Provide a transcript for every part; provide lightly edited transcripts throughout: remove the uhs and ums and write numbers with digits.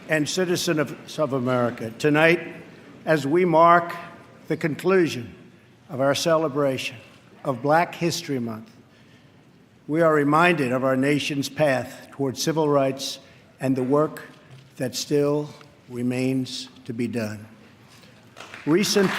and citizens of America, tonight, as we mark the conclusion of our celebration of Black History Month, we are reminded of our nation's path toward civil rights and the work that still remains to be done. Recent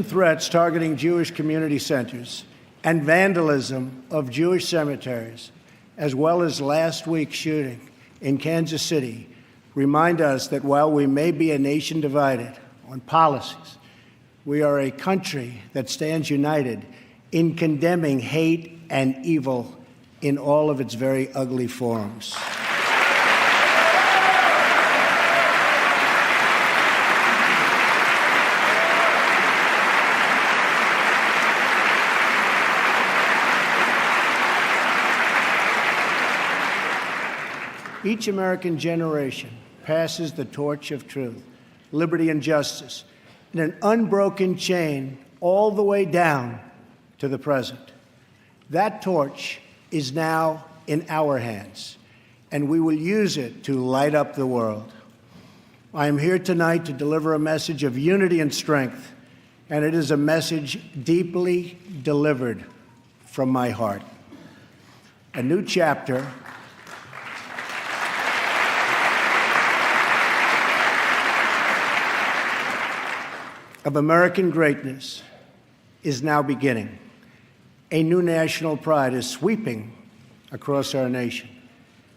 threats targeting Jewish community centers and vandalism of Jewish cemeteries, as well as last week's shooting in Kansas City, remind us that while we may be a nation divided on policies, we are a country that stands united in condemning hate and evil in all of its very ugly forms. Each American generation passes the torch of truth, liberty, and justice in an unbroken chain all the way down to the present. That torch is now in our hands, and we will use it to light up the world. I am here tonight to deliver a message of unity and strength, and it is a message deeply delivered from my heart. A new chapter of American greatness is now beginning. A new national pride is sweeping across our nation,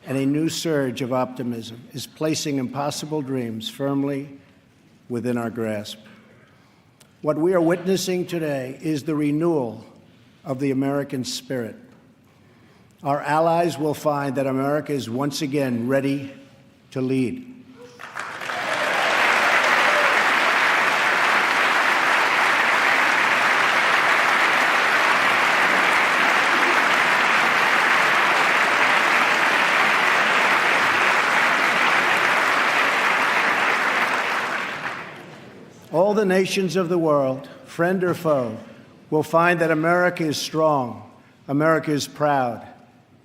and a new surge of optimism is placing impossible dreams firmly within our grasp. What we are witnessing today is the renewal of the American spirit. Our allies will find that America is once again ready to lead. All the nations of the world, friend or foe, will find that America is strong, America is proud,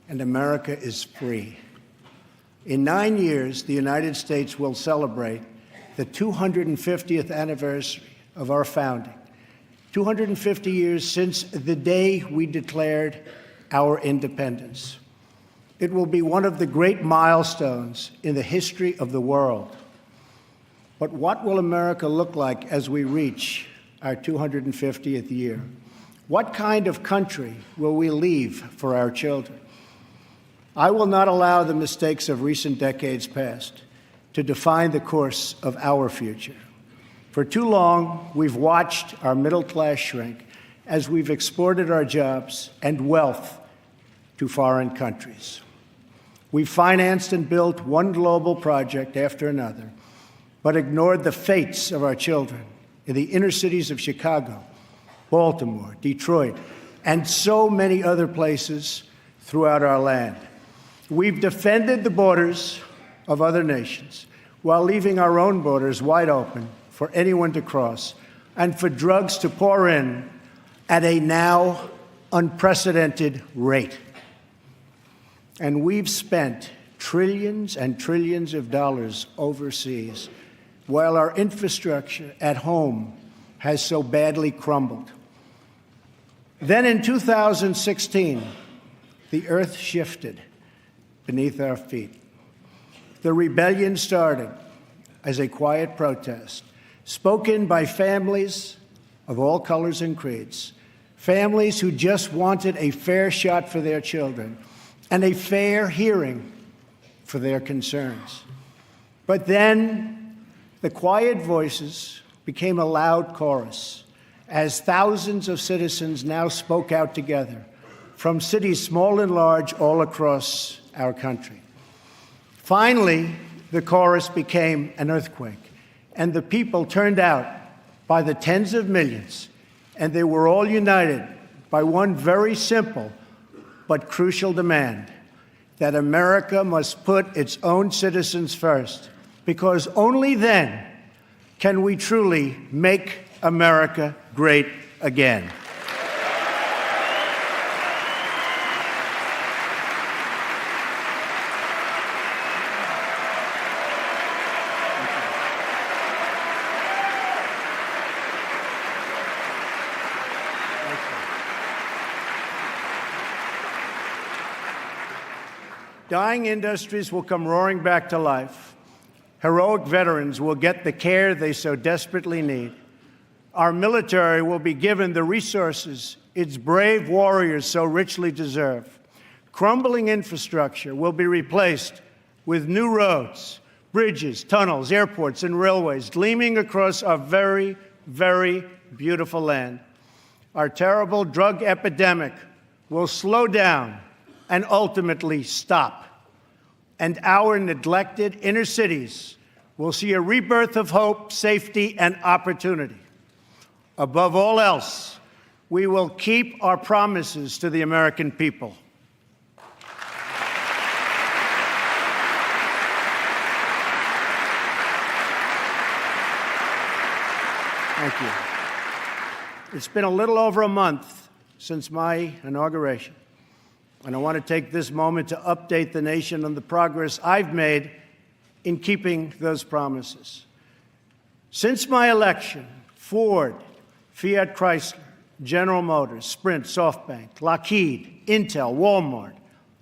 and America is free. In 9 years, the United States will celebrate the 250th anniversary of our founding, 250 years since the day we declared our independence. It will be one of the great milestones in the history of the world. But what will America look like as we reach our 250th year? What kind of country will we leave for our children? I will not allow the mistakes of recent decades past to define the course of our future. For too long, we've watched our middle class shrink as we've exported our jobs and wealth to foreign countries. We've financed and built one global project after another, but ignored the fates of our children in the inner cities of Chicago, Baltimore, Detroit, and so many other places throughout our land. We've defended the borders of other nations while leaving our own borders wide open for anyone to cross and for drugs to pour in at a now unprecedented rate. And we've spent trillions and trillions of dollars overseas while our infrastructure at home has so badly crumbled. Then in 2016, the earth shifted beneath our feet. The rebellion started as a quiet protest, spoken by families of all colors and creeds, families who just wanted a fair shot for their children and a fair hearing for their concerns. But then the quiet voices became a loud chorus as thousands of citizens now spoke out together from cities small and large all across our country. Finally, the chorus became an earthquake, and the people turned out by the tens of millions, and they were all united by one very simple but crucial demand that America must put its own citizens first, because only then can we truly make America great again. Dying industries will come roaring back to life. Heroic veterans will get the care they so desperately need. Our military will be given the resources its brave warriors so richly deserve. Crumbling infrastructure will be replaced with new roads, bridges, tunnels, airports, and railways gleaming across our very, very beautiful land. Our terrible drug epidemic will slow down and ultimately stop. And our neglected inner cities will see a rebirth of hope, safety, and opportunity. Above all else, we will keep our promises to the American people. Thank you. It's been a little over a month since my inauguration, and I want to take this moment to update the nation on the progress I've made in keeping those promises. Since my election, Ford, Fiat Chrysler, General Motors, Sprint, SoftBank, Lockheed, Intel, Walmart,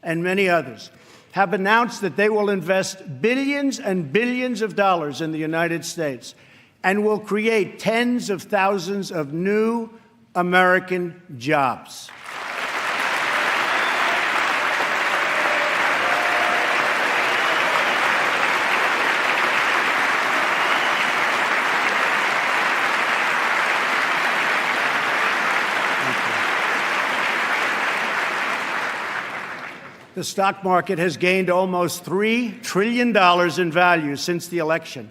and many others have announced that they will invest billions and billions of dollars in the United States and will create tens of thousands of new American jobs. The stock market has gained almost $3 trillion in value since the election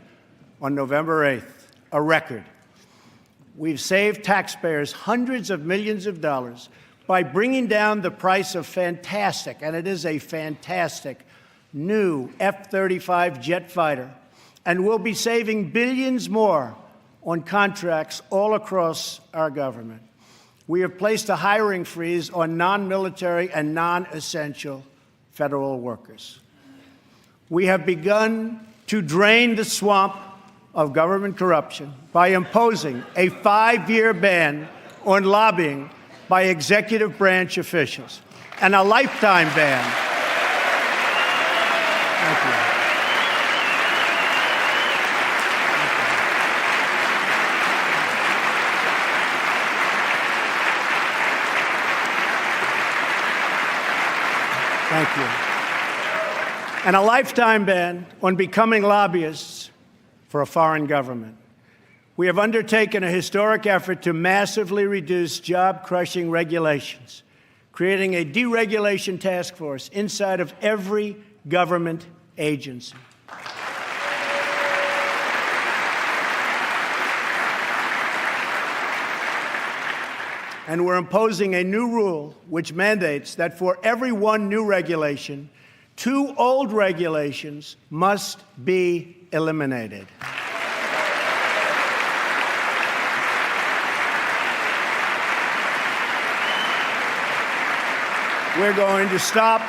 on November 8th, a record. We've saved taxpayers hundreds of millions of dollars by bringing down the price of fantastic, and it is a fantastic, new F-35 jet fighter, and we'll be saving billions more on contracts all across our government. We have placed a hiring freeze on non-military and non-essential federal workers. We have begun to drain the swamp of government corruption by imposing a 5-year ban on lobbying by executive branch officials and a lifetime ban. Thank you. Thank you. And a lifetime ban on becoming lobbyists for a foreign government. We have undertaken a historic effort to massively reduce job-crushing regulations, creating a deregulation task force inside of every government agency. And we're imposing a new rule which mandates that for every one new regulation, 2 old regulations must be eliminated. We're going to stop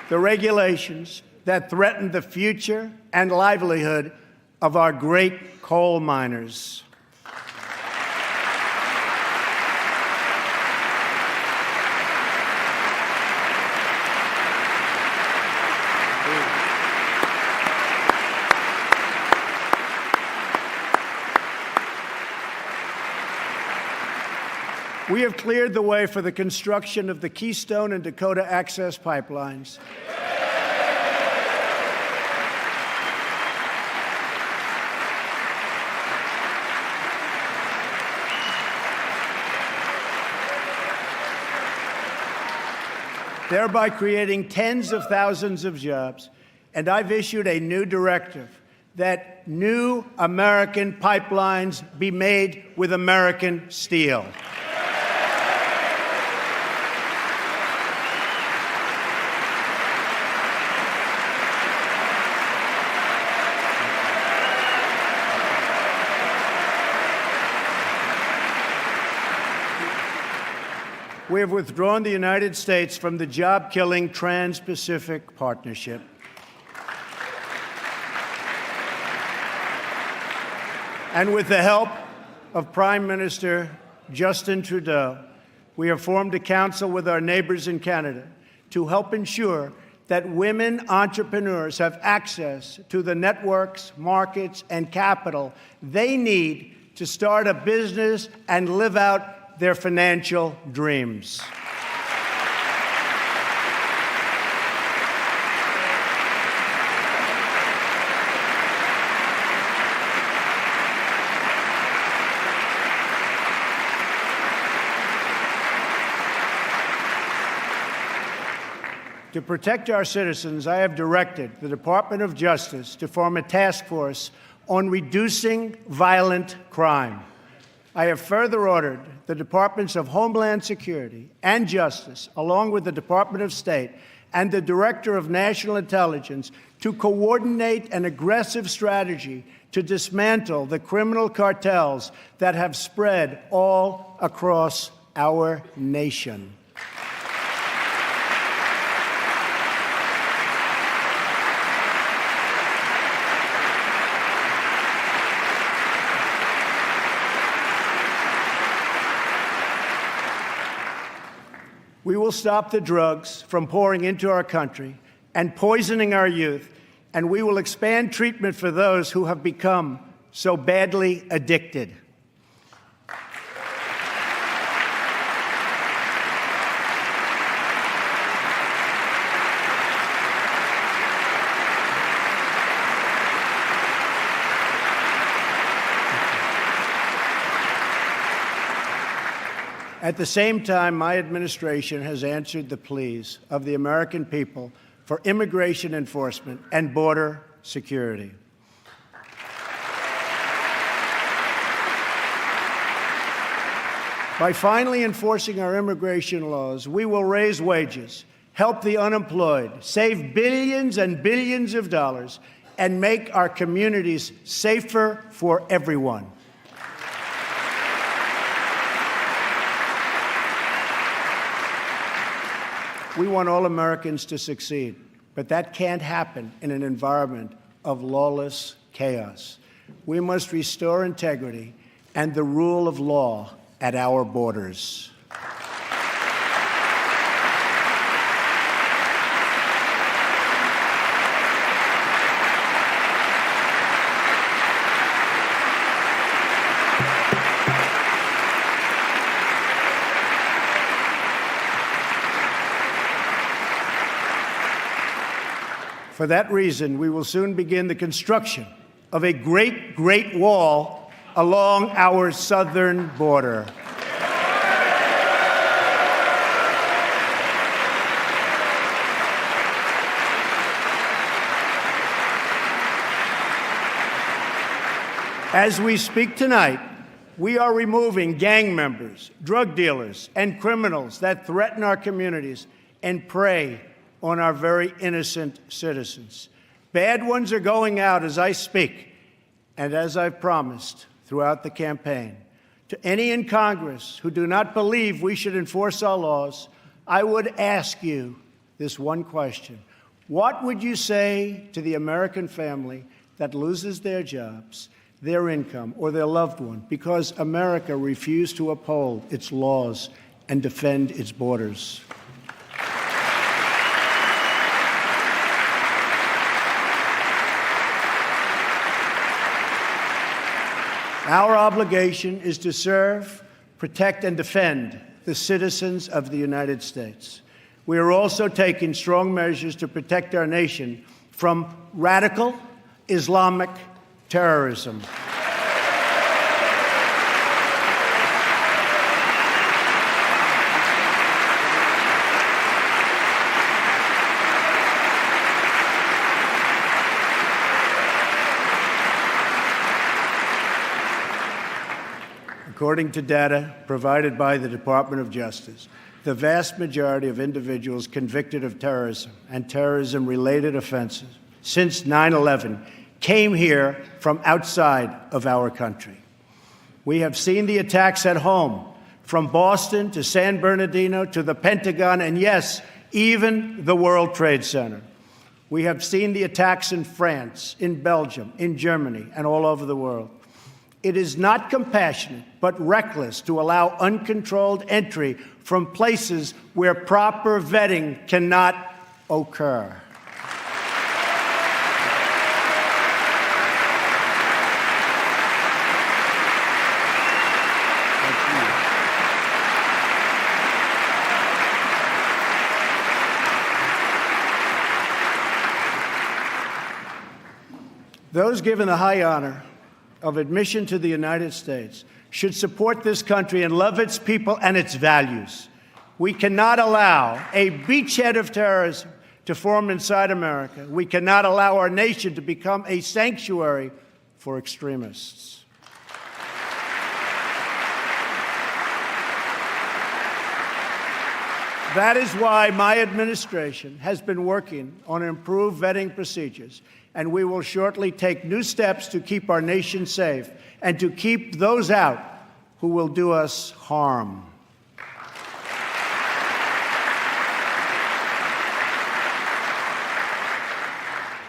the regulations that threaten the future and livelihood of our great coal miners. We have cleared the way for the construction of the Keystone and Dakota Access pipelines. Thereby creating tens of thousands of jobs. And I've issued a new directive that new American pipelines be made with American steel. We have withdrawn the United States from the job-killing Trans-Pacific Partnership. And with the help of Prime Minister Justin Trudeau, we have formed a council with our neighbors in Canada to help ensure that women entrepreneurs have access to the networks, markets, and capital they need to start a business and live out their financial dreams. To protect our citizens, I have directed the Department of Justice to form a task force on reducing violent crime. I have further ordered the Departments of Homeland Security and Justice, along with the Department of State and the Director of National Intelligence, to coordinate an aggressive strategy to dismantle the criminal cartels that have spread all across our nation. We will stop the drugs from pouring into our country and poisoning our youth, and we will expand treatment for those who have become so badly addicted. At the same time, my administration has answered the pleas of the American people for immigration enforcement and border security. By finally enforcing our immigration laws, we will raise wages, help the unemployed, save billions and billions of dollars, and make our communities safer for everyone. We want all Americans to succeed, but that can't happen in an environment of lawless chaos. We must restore integrity and the rule of law at our borders. For that reason, we will soon begin the construction of a great, great wall along our southern border. As we speak tonight, we are removing gang members, drug dealers, and criminals that threaten our communities and prey on our very innocent citizens. Bad ones are going out as I speak, and as I've promised throughout the campaign. To any in Congress who do not believe we should enforce our laws, I would ask you this one question. What would you say to the American family that loses their jobs, their income, or their loved one because America refused to uphold its laws and defend its borders? Our obligation is to serve, protect, and defend the citizens of the United States. We are also taking strong measures to protect our nation from radical Islamic terrorism. According to data provided by the Department of Justice, the vast majority of individuals convicted of terrorism and terrorism-related offenses since 9/11 came here from outside of our country. We have seen the attacks at home, from Boston to San Bernardino to the Pentagon, and yes, even the World Trade Center. We have seen the attacks in France, in Belgium, in Germany, and all over the world. It is not compassionate, but reckless to allow uncontrolled entry from places where proper vetting cannot occur. Those given the high honor of admission to the United States should support this country and love its people and its values. We cannot allow a beachhead of terrorism to form inside America. We cannot allow our nation to become a sanctuary for extremists. That is why my administration has been working on improved vetting procedures, and we will shortly take new steps to keep our nation safe and to keep those out who will do us harm.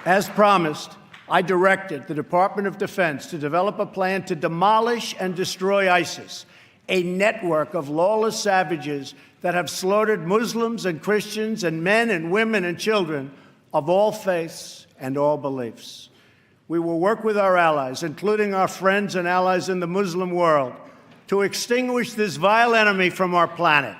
As promised, I directed the Department of Defense to develop a plan to demolish and destroy ISIS, a network of lawless savages that have slaughtered Muslims and Christians and men and women and children of all faiths and all beliefs. We will work with our allies, including our friends and allies in the Muslim world, to extinguish this vile enemy from our planet.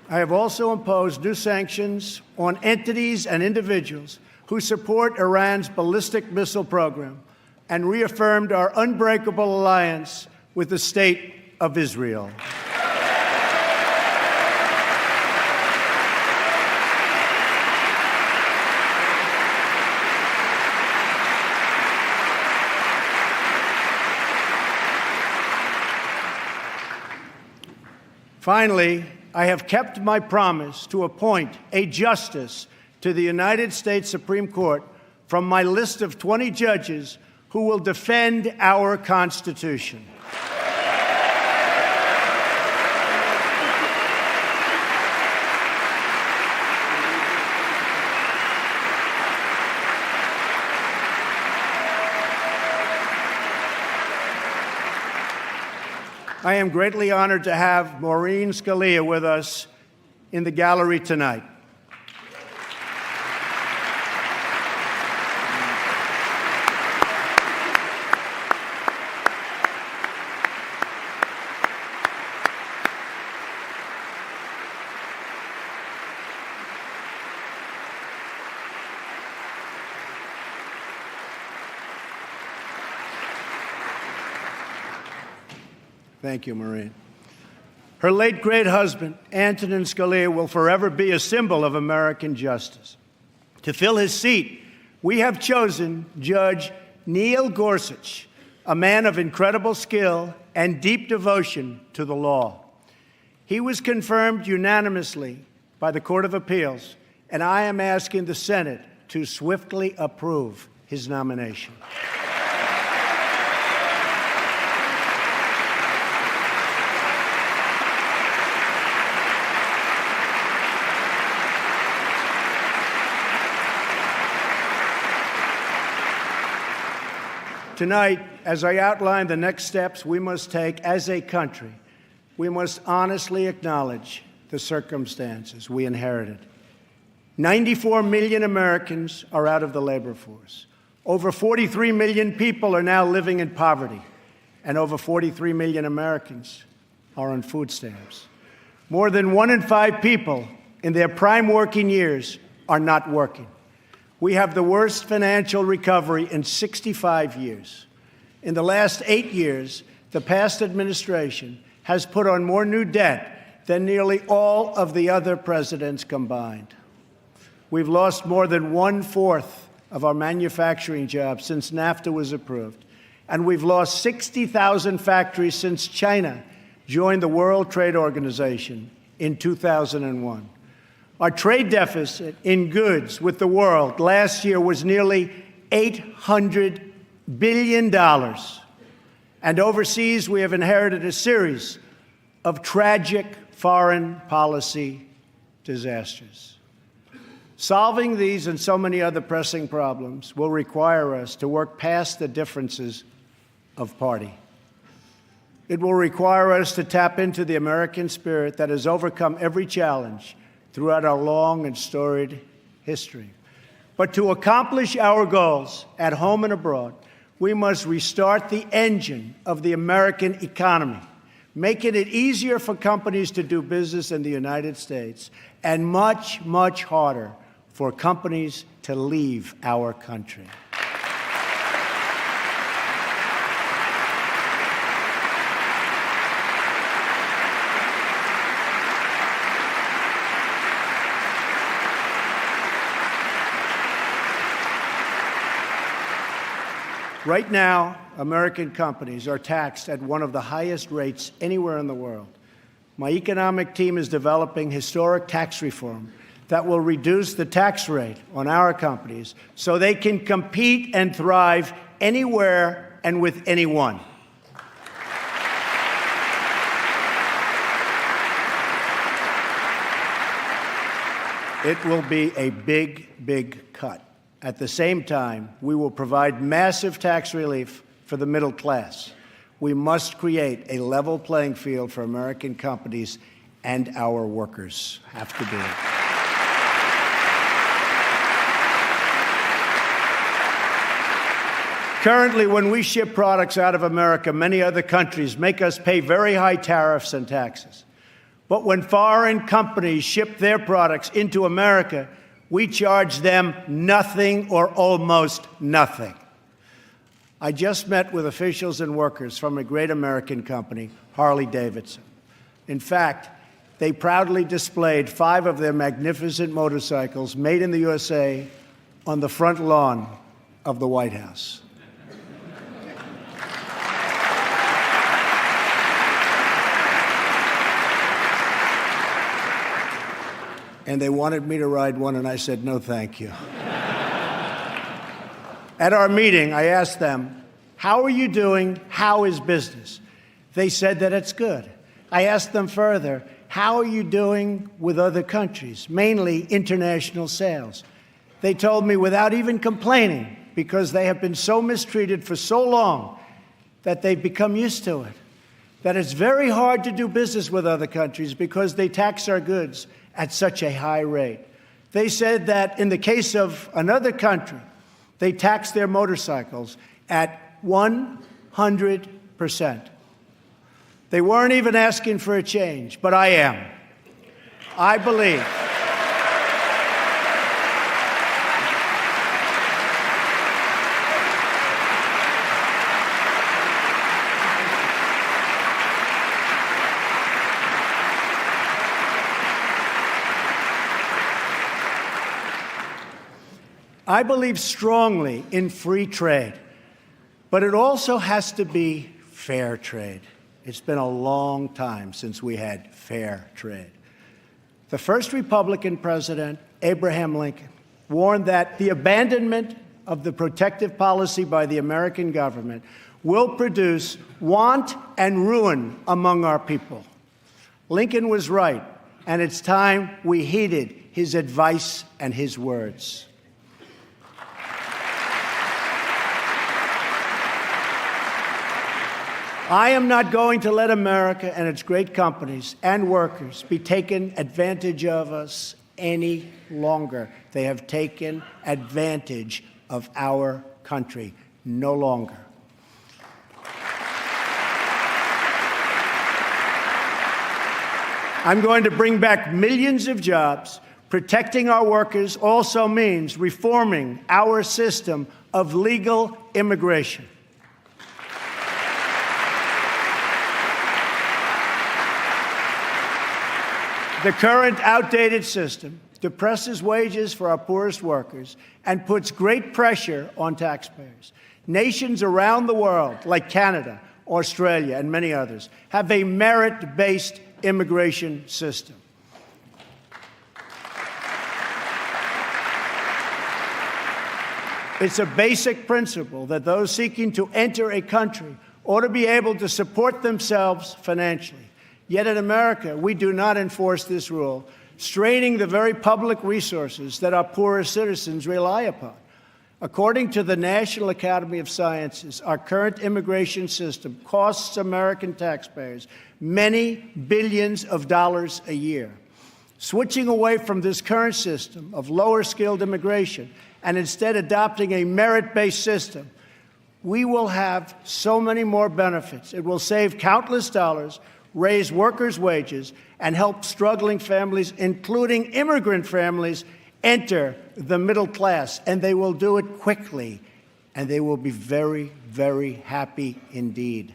I have also imposed new sanctions on entities and individuals who support Iran's ballistic missile program and reaffirmed our unbreakable alliance with the State of Israel. Finally, I have kept my promise to appoint a justice to the United States Supreme Court from my list of 20 judges who will defend our Constitution. I am greatly honored to have Maureen Scalia with us in the gallery tonight. Thank you, Maureen. Her late great husband, Antonin Scalia, will forever be a symbol of American justice. To fill his seat, we have chosen Judge Neil Gorsuch, a man of incredible skill and deep devotion to the law. He was confirmed unanimously by the Court of Appeals, and I am asking the Senate to swiftly approve his nomination. Tonight, as I outline the next steps we must take as a country, we must honestly acknowledge the circumstances we inherited. 94 million Americans are out of the labor force. Over 43 million people are now living in poverty, and over 43 million Americans are on food stamps. More than 1 in 5 people in their prime working years are not working. We have the worst financial recovery in 65 years. In the last 8 years, the past administration has put on more new debt than nearly all of the other presidents combined. We've lost more than 1/4 of our manufacturing jobs since NAFTA was approved. and we've lost 60,000 factories since China joined the World Trade Organization in 2001. Our trade deficit in goods with the world last year was nearly $800 billion. And overseas, we have inherited a series of tragic foreign policy disasters. Solving these and so many other pressing problems will require us to work past the differences of party. It will require us to tap into the American spirit that has overcome every challenge throughout our long and storied history. But to accomplish our goals at home and abroad, we must restart the engine of the American economy, making it easier for companies to do business in the United States and much, much harder for companies to leave our country. Right now, American companies are taxed at one of the highest rates anywhere in the world. My economic team is developing historic tax reform that will reduce the tax rate on our companies so they can compete and thrive anywhere and with anyone. It will be a big, big cut. At the same time, we will provide massive tax relief for the middle class. We must create a level playing field for American companies, and our workers have to do it. Currently, when we ship products out of America, many other countries make us pay very high tariffs and taxes. But when foreign companies ship their products into America, we charge them nothing or almost nothing. I just met with officials and workers from a great American company, Harley-Davidson. In fact, they proudly displayed 5 of their magnificent motorcycles made in the USA on the front lawn of the White House. And they wanted me to ride one, and I said, no, thank you. At our meeting, I asked them, how are you doing? How is business? They said that it's good. I asked them further, how are you doing with other countries, mainly international sales? They told me without even complaining, because they have been so mistreated for so long that they've become used to it, that it's very hard to do business with other countries because they tax our goods at such a high rate. They said that in the case of another country, they tax their motorcycles at 100%. They weren't even asking for a change, but I am. I believe. I believe strongly in free trade, but it also has to be fair trade. It's been a long time since we had fair trade. The first Republican president, Abraham Lincoln, warned that the abandonment of the protective policy by the American government will produce want and ruin among our people. Lincoln was right, and it's time we heeded his advice and his words. I am not going to let America and its great companies and workers be taken advantage of us any longer. They have taken advantage of our country no longer. I'm going to bring back millions of jobs. Protecting our workers also means reforming our system of legal immigration. The current outdated system depresses wages for our poorest workers, and puts great pressure on taxpayers. Nations around the world, like Canada, Australia, and many others, have a merit-based immigration system. It's a basic principle that those seeking to enter a country ought to be able to support themselves financially. Yet in America, we do not enforce this rule, straining the very public resources that our poorest citizens rely upon. According to the National Academy of Sciences, our current immigration system costs American taxpayers many billions of dollars a year. Switching away from this current system of lower-skilled immigration and instead adopting a merit-based system, we will have so many more benefits. It will save countless dollars, raise workers' wages, and help struggling families, including immigrant families, enter the middle class. And they will do it quickly, and they will be very, very happy indeed.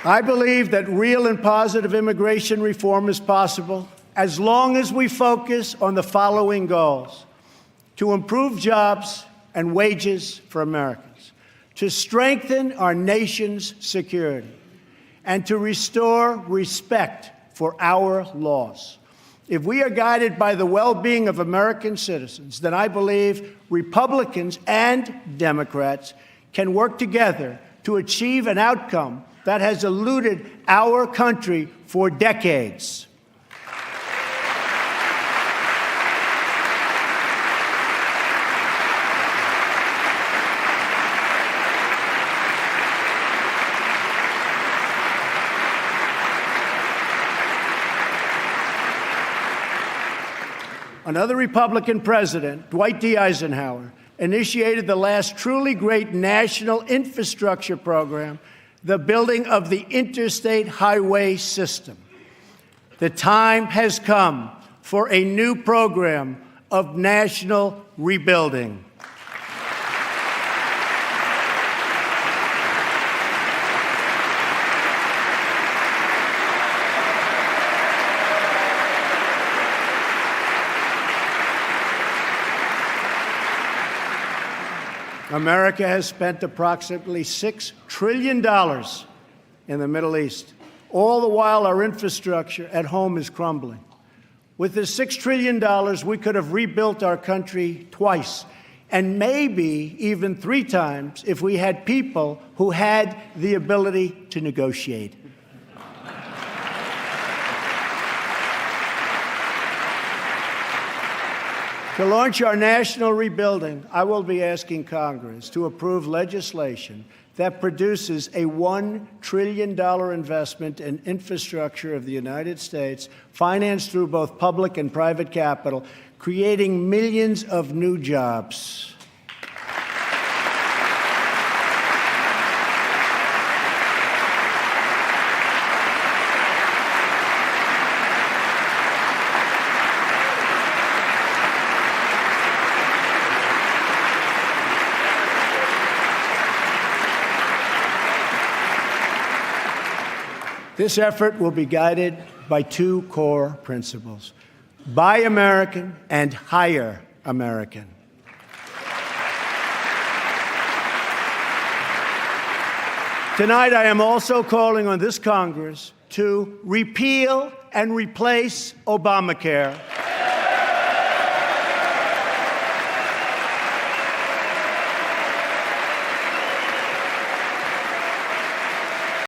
I believe that real and positive immigration reform is possible as long as we focus on the following goals: to improve jobs and wages for Americans, to strengthen our nation's security, and to restore respect for our laws. If we are guided by the well-being of American citizens, then I believe Republicans and Democrats can work together to achieve an outcome that has eluded our country for decades. Another Republican president, Dwight D. Eisenhower, initiated the last truly great national infrastructure program, the building of the interstate highway system. The time has come for a new program of national rebuilding. America has spent approximately $6 trillion in the Middle East. All the while, our infrastructure at home is crumbling. With this $6 trillion, we could have rebuilt our country twice, and maybe even 3 times if we had people who had the ability to negotiate. To launch our national rebuilding, I will be asking Congress to approve legislation that produces a $1 trillion investment in infrastructure of the United States, financed through both public and private capital, creating millions of new jobs. This effort will be guided by 2 core principles: Buy American and Hire American. Tonight, I am also calling on this Congress to repeal and replace Obamacare